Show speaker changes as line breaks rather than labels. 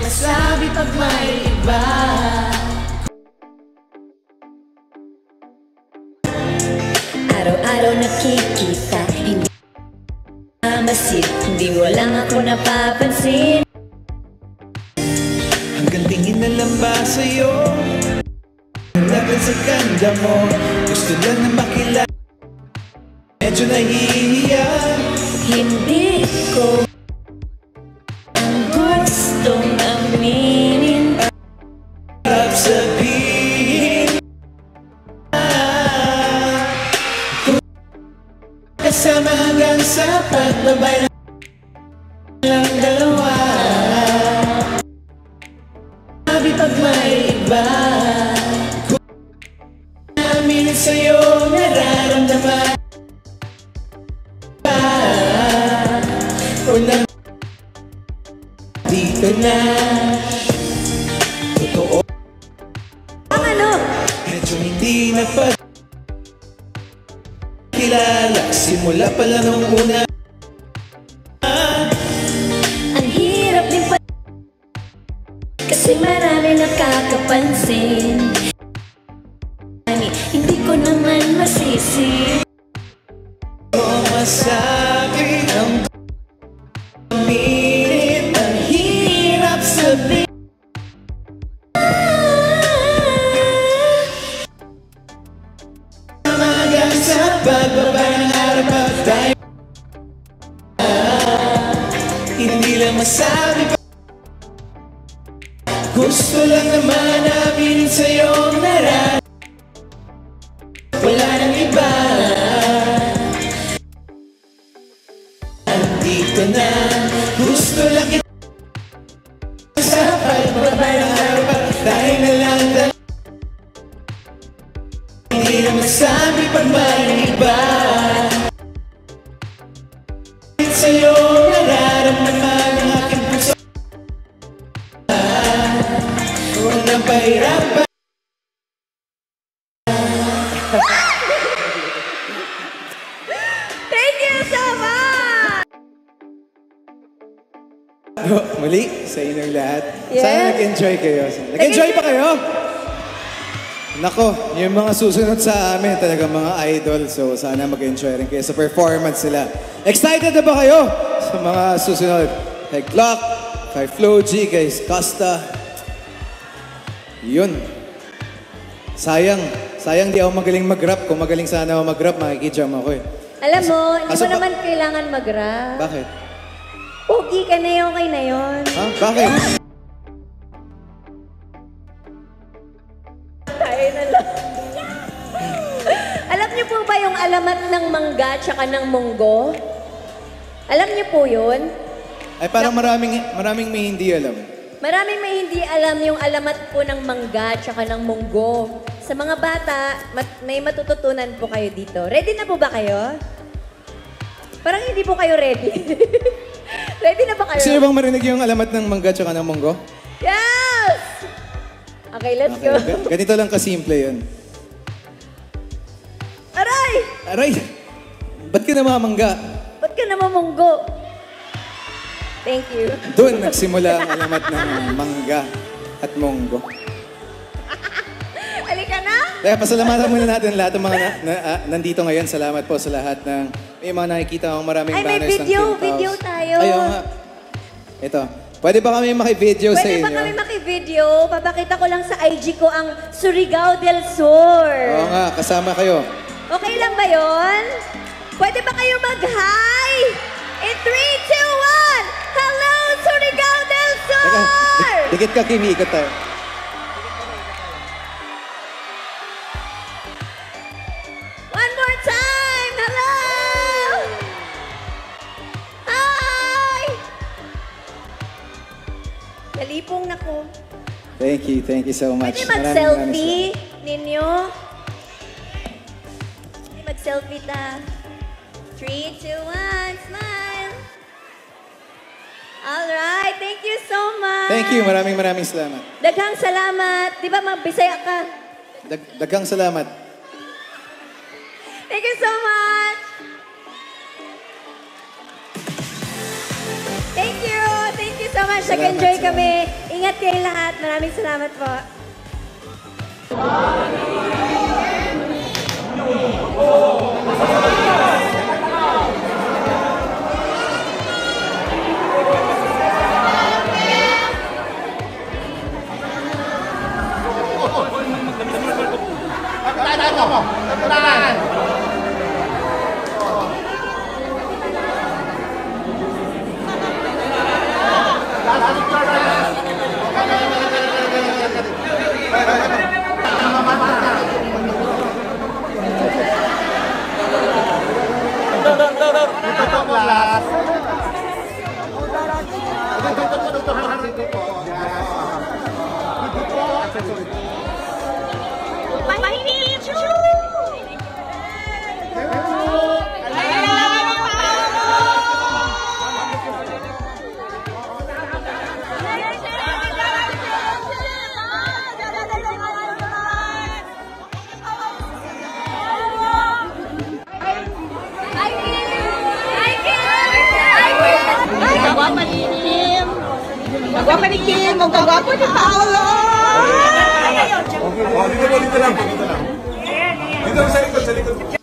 masabi pag may iba.
Araw-araw nakikita, hindi masid, hindi mo lang ako napapansin.
Hanggang tingin na lang ba sa'yo? Laban sa ganda mo, gusto lang na makilala. Medyo nahihiya,
Hindi ko ang gustong aminin.
harap sabihin kasama hanggang sa pagbabay ng dalawa. Sabi pag may iba, kung aminin sa'yo nararamdaman ba? Unang dito na totoo,
Ang ano?
medyo hindi na kilala, simula pa lang nung una.
Ang hirap din pa, kasi marami nakakapansin. Hindi ko naman masisi.
Kung masabi ang aminin, ang hirap sabihin. Hanggang sa pagbaba ng araw pag tayo hindi lang masabi pa. Gusto lang naman aminin sa'yo naran. Wala nang iba. Andito na, gusto lang kita sa pagbaba ng araw pag tayo na lang dalawa. Hindi na masabi pag may iba. Sa'yo nararamdaman ang aking puso. Huwag nang pahirapan.
Thank you so much!
Muli, sa inyong lahat.
Yes.
Sana nag-enjoy kayo. Nag-enjoy pa kayo? Nako, yung mga susunod sa amin, talagang mga idol. So, sana mag-enjoy rin kayo sa performance nila. Excited na ba kayo sa mga susunod? Kay Glock, kay Flo G, kay Costa. Yun. Sayang di ako magaling mag-rap. Kung magaling sana ako mag-rap, makikijam ako eh.
Alam mo, hindi
Asa
mo
ba-
naman kailangan mag-rap.
Bakit?
Pogi ka na yun, okay na yun.
Ha? Bakit?
Tayo na lang. Alam niyo po ba yung alamat ng mangga tsaka ng munggo? Alam niyo po yun?
Ay parang maraming may hindi alam.
Maraming may hindi alam yung alamat po ng mangga tsaka ng munggo. Sa mga bata, may matututunan po kayo dito. Ready na po ba kayo? Parang hindi po kayo ready. Ready na ba kayo?
Gusto niyo bang marinig yung alamat ng mangga tsaka ng munggo?
Yes! Okay, let's go.
Ganito lang kasimple yun.
Aray!
Aray! Ba't ka namamangga?
Ba't ka naman munggo? Thank you.
Doon nagsimula ang alamat ng mangga at munggo.
Halika na!
Kaya pasalamatan muna natin lahat ng mga nandito ngayon. Salamat po sa lahat ng may mga nakikita akong maraming
Ay, may
banners ng
video.
Team Taos.
Video tayo.
Ayaw nga. Ito. Pwede ba kami maki-video sa
Pwede
inyo?
ba kami maki-video? Papakita ko lang sa IG ko ang Surigao del Sur.
Oo nga, kasama kayo.
Okay lang ba yon? Pwede ba kayo mag-hi? In 3, 2, 1! Hello, Surigao del Sur!
Teka, dikit ka, Kimi. Ikot tayo.
One more time! Hello! Hi! Nalipong na ko.
Thank you so much.
Pwede
Maraming
mag-selfie ninyo? Pwede mag-selfie ta. 3, 2, 1, smile! Alright, thank you so much!
Thank you, maraming salamat.
Daghang salamat. Di ba magbisaya ka?
Daghang salamat.
Thank you so much! Thank you so much.
Salamat,
Nag-enjoy
salamat.
kami. Ingat kayo lahat. Maraming salamat po.
Magwapa ni Kim. Magwapa ni Kim. Magwapa ni Paolo.
Dito lang. Dito lang sa likod.